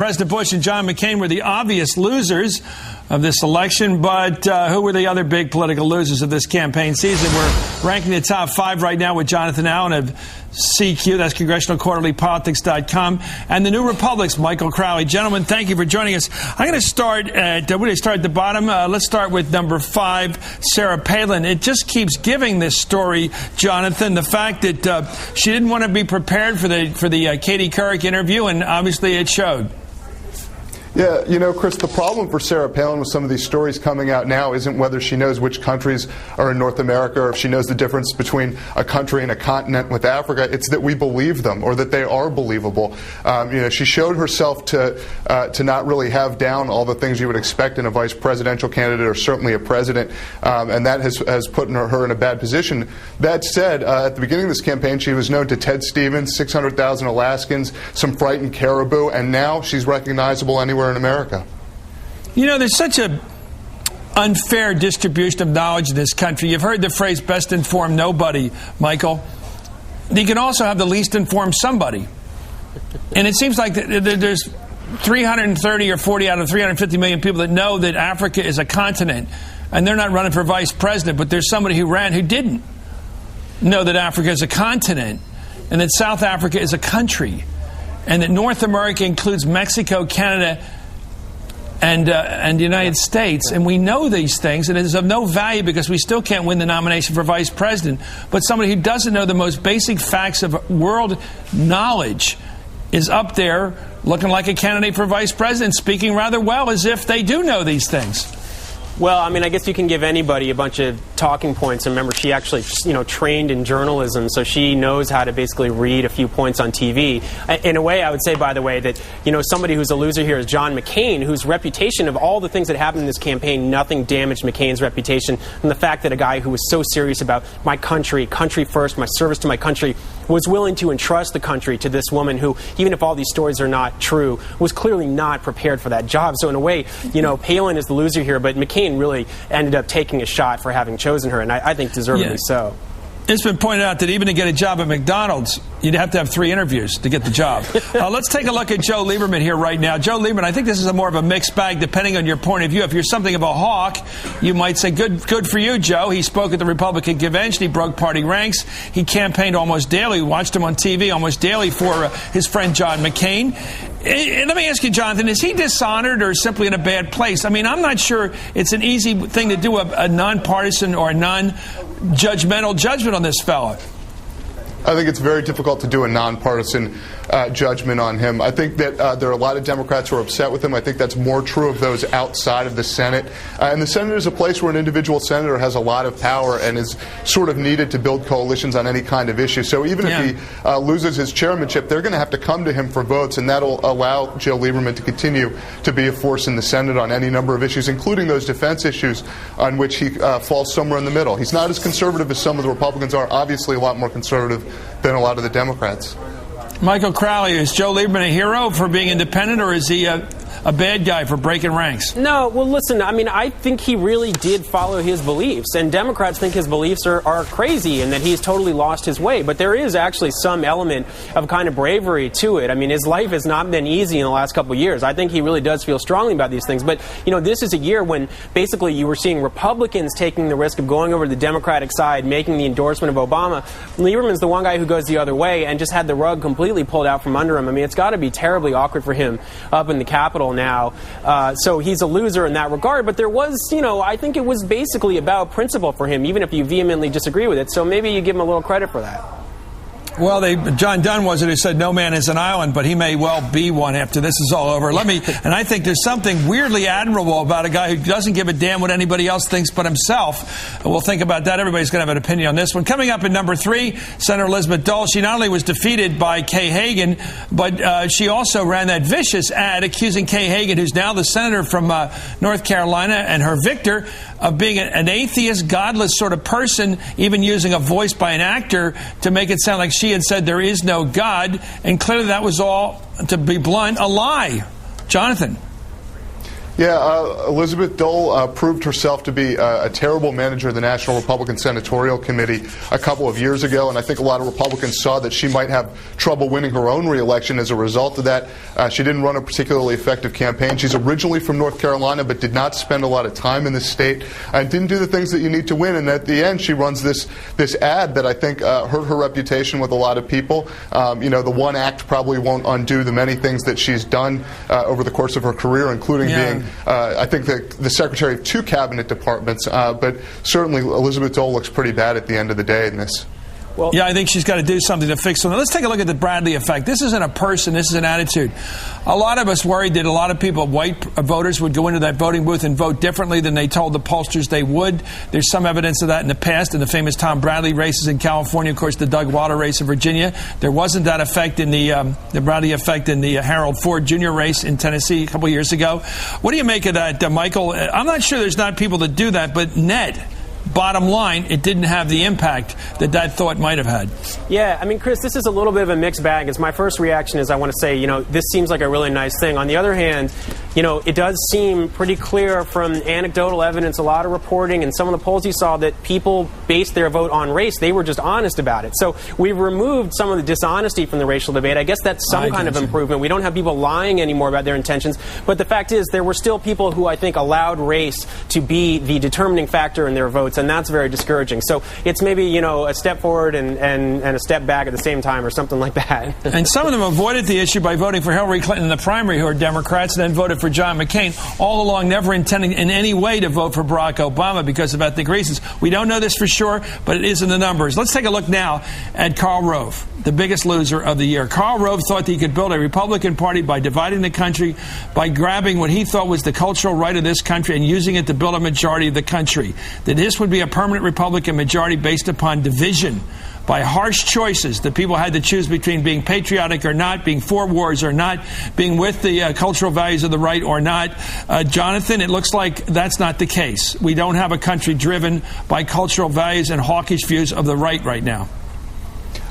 President Bush and John McCain were the obvious losers of this election, but who were the other big political losers of this campaign season? We're ranking the top 5 right now with Jonathan Allen of CQ, that's CongressionalQuarterlyPolitics.com, and the New Republic's Michael Crowley. Gentlemen, thank you for joining us. I'm going to start at the bottom. Let's start with number 5, Sarah Palin. It just keeps giving this story, Jonathan, the fact that she didn't want to be prepared for the Katie Couric interview, and obviously it showed. Yeah, you know, Chris, the problem for Sarah Palin with some of these stories coming out now isn't whether she knows which countries are in North America or if she knows the difference between a country and a continent with Africa. It's that we believe them or that they are believable. She showed herself to not really have down all the things you would expect in a vice presidential candidate or certainly a president, and that has put her in a bad position. That said, at the beginning of this campaign, she was known to Ted Stevens, 600,000 Alaskans, some frightened caribou, and now she's recognizable anywhere in America. You know, there's such a unfair distribution of knowledge in this country. You've heard the phrase best informed nobody, Michael. You can also have the least informed somebody. And it seems like there's 330 or 40 out of 350 million people that know that Africa is a continent, and they're not running for vice president, but there's somebody who ran who didn't know that Africa is a continent and that South Africa is a country, and that North America includes Mexico, Canada, and the United States. And we know these things, and it is of no value because we still can't win the nomination for vice president. But somebody who doesn't know the most basic facts of world knowledge is up there looking like a candidate for vice president, speaking rather well as if they do know these things. Well, I mean, I guess you can give anybody a bunch of talking points. And remember, she actually, trained in journalism, so she knows how to basically read a few points on TV. In a way, I would say, by the way, that, somebody who's a loser here is John McCain, whose reputation of all the things that happened in this campaign, nothing damaged McCain's reputation. And the fact that a guy who was so serious about my country first, my service to my country, was willing to entrust the country to this woman who, even if all these stories are not true, was clearly not prepared for that job. So in a way, Palin is the loser here, but McCain really ended up taking a shot for having chosen her, and I think deservedly so. It's been pointed out that even to get a job at McDonald's, you'd have to have 3 interviews to get the job. Let's take a look at Joe Lieberman here right now. Joe Lieberman, I think this is more of a mixed bag depending on your point of view. If you're something of a hawk, you might say, good for you, Joe. He spoke at the Republican convention. He broke party ranks. He campaigned almost daily. We watched him on TV almost daily for his friend John McCain. Let me ask you, Jonathan, is he dishonored or simply in a bad place? I mean, I'm not sure it's an easy thing to do a nonpartisan or a non-judgmental judgment on this fellow. I think it's very difficult to do a nonpartisan judgment on him. I think that there are a lot of Democrats who are upset with him. I think that's more true of those outside of the Senate. And the Senate is a place where an individual senator has a lot of power and is sort of needed to build coalitions on any kind of issue. So even if he loses his chairmanship, they're going to have to come to him for votes, and that'll allow Joe Lieberman to continue to be a force in the Senate on any number of issues, including those defense issues on which he falls somewhere in the middle. He's not as conservative as some of the Republicans are, obviously a lot more conservative than a lot of the Democrats. Michael Crowley, is Joe Lieberman a hero for being independent, or is he a bad guy for breaking ranks? No, well, listen, I mean, I think he really did follow his beliefs, and Democrats think his beliefs are crazy and that he's totally lost his way. But there is actually some element of kind of bravery to it. I mean, his life has not been easy in the last couple of years. I think he really does feel strongly about these things. But, this is a year when basically you were seeing Republicans taking the risk of going over to the Democratic side, making the endorsement of Obama. Lieberman's the one guy who goes the other way and just had the rug completely pulled out from under him. I mean, it's got to be terribly awkward for him up in the Capitol now. So he's a loser in that regard. But there was, I think it was basically about principle for him, even if you vehemently disagree with it. So maybe you give him a little credit for that. Well, John Dunn was it who said no man is an island, but he may well be one after this is all over. And I think there's something weirdly admirable about a guy who doesn't give a damn what anybody else thinks but himself. We'll think about that. Everybody's going to have an opinion on this one. Coming up at number 3, Senator Elizabeth Dole. She not only was defeated by Kay Hagan, but she also ran that vicious ad accusing Kay Hagan, who's now the senator from North Carolina, and her victor, of being an atheist, godless sort of person, even using a voice by an actor to make it sound like she had said there is no God, and clearly that was all, to be blunt, a lie. Jonathan. Yeah, Elizabeth Dole proved herself to be a terrible manager of the National Republican Senatorial Committee a couple of years ago, and I think a lot of Republicans saw that she might have trouble winning her own re-election as a result of that. She didn't run a particularly effective campaign. She's originally from North Carolina, but did not spend a lot of time in the state and didn't do the things that you need to win. And at the end, she runs this ad that I think hurt her reputation with a lot of people. The one act probably won't undo the many things that she's done over the course of her career, including being, I think, the secretary of 2 cabinet departments. But certainly Elizabeth Dole looks pretty bad at the end of the day in this. Well, yeah, I think she's got to do something to fix something. Let's take a look at the Bradley effect. This isn't a person. This is an attitude. A lot of us worried that a lot of people, white voters, would go into that voting booth and vote differently than they told the pollsters they would. There's some evidence of that in the past, in the famous Tom Bradley races in California, of course, the Doug Wilder race in Virginia. There wasn't that effect in the Bradley effect in the Harold Ford Jr. race in Tennessee a couple of years ago. What do you make of that, Michael? I'm not sure there's not people that do that, but bottom line, it didn't have the impact that thought might have had. Yeah, I mean, Chris, this is a little bit of a mixed bag. As my first reaction is I want to say, this seems like a really nice thing. On the other hand, it does seem pretty clear from anecdotal evidence, a lot of reporting, and some of the polls you saw that people based their vote on race. They were just honest about it. So we've removed some of the dishonesty from the racial debate. I guess that's some kind of improvement. We don't have people lying anymore about their intentions. But the fact is, there were still people who I think allowed race to be the determining factor in their votes. And that's very discouraging. So it's maybe, a step forward and a step back at the same time or something like that. And some of them avoided the issue by voting for Hillary Clinton in the primary, who are Democrats, and then voted for John McCain, all along never intending in any way to vote for Barack Obama because of ethnic reasons. We don't know this for sure, but it is in the numbers. Let's take a look now at Karl Rove, the biggest loser of the year. Karl Rove thought that he could build a Republican Party by dividing the country, by grabbing what he thought was the cultural right of this country and using it to build a majority of the country. That this would be a permanent Republican majority based upon division, by harsh choices that people had to choose between being patriotic or not, being for wars or not, being with the cultural values of the right or not. Jonathan, it looks like that's not the case. We don't have a country driven by cultural values and hawkish views of the right now.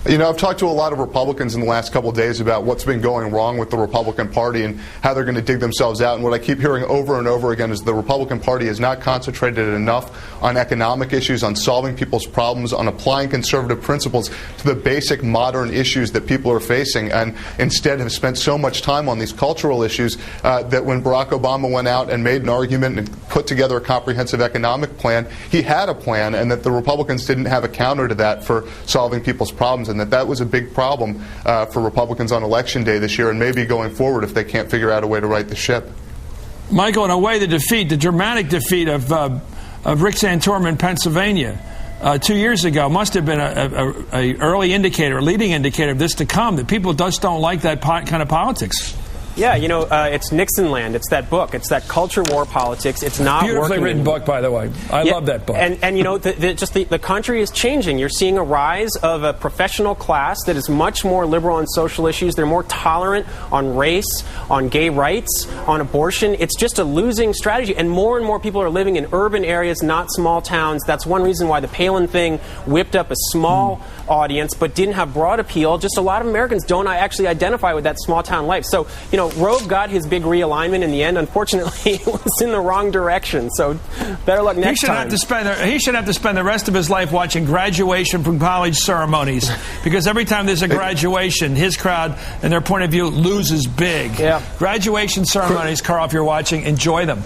I've talked to a lot of Republicans in the last couple of days about what's been going wrong with the Republican Party and how they're going to dig themselves out. And what I keep hearing over and over again is the Republican Party is not concentrated enough on economic issues, on solving people's problems, on applying conservative principles to the basic modern issues that people are facing, and instead have spent so much time on these cultural issues that when Barack Obama went out and made an argument and put together a comprehensive economic plan, he had a plan, and that the Republicans didn't have a counter to that for solving people's problems, and that was a big problem for Republicans on Election Day this year, and maybe going forward if they can't figure out a way to right the ship. Michael, in a way, the dramatic defeat of Rick Santorum in Pennsylvania 2 years ago must have been a early indicator, a leading indicator of this to come, that people just don't like that kind of politics. Yeah, it's Nixon land. It's that book. It's that culture war politics. It's not working. Beautifully written book, by the way. I love that book. And the country is changing. You're seeing a rise of a professional class that is much more liberal on social issues. They're more tolerant on race, on gay rights, on abortion. It's just a losing strategy. And more people are living in urban areas, not small towns. That's one reason why the Palin thing whipped up a small audience but didn't have broad appeal. Just a lot of Americans don't actually identify with that small town life. So, Rove got his big realignment in the end. Unfortunately, it was in the wrong direction. So better luck next time. He should have to spend the rest of his life watching graduation from college ceremonies, because every time there's a graduation, his crowd and their point of view loses big. Yeah. Graduation ceremonies, Karl, if you're watching, enjoy them.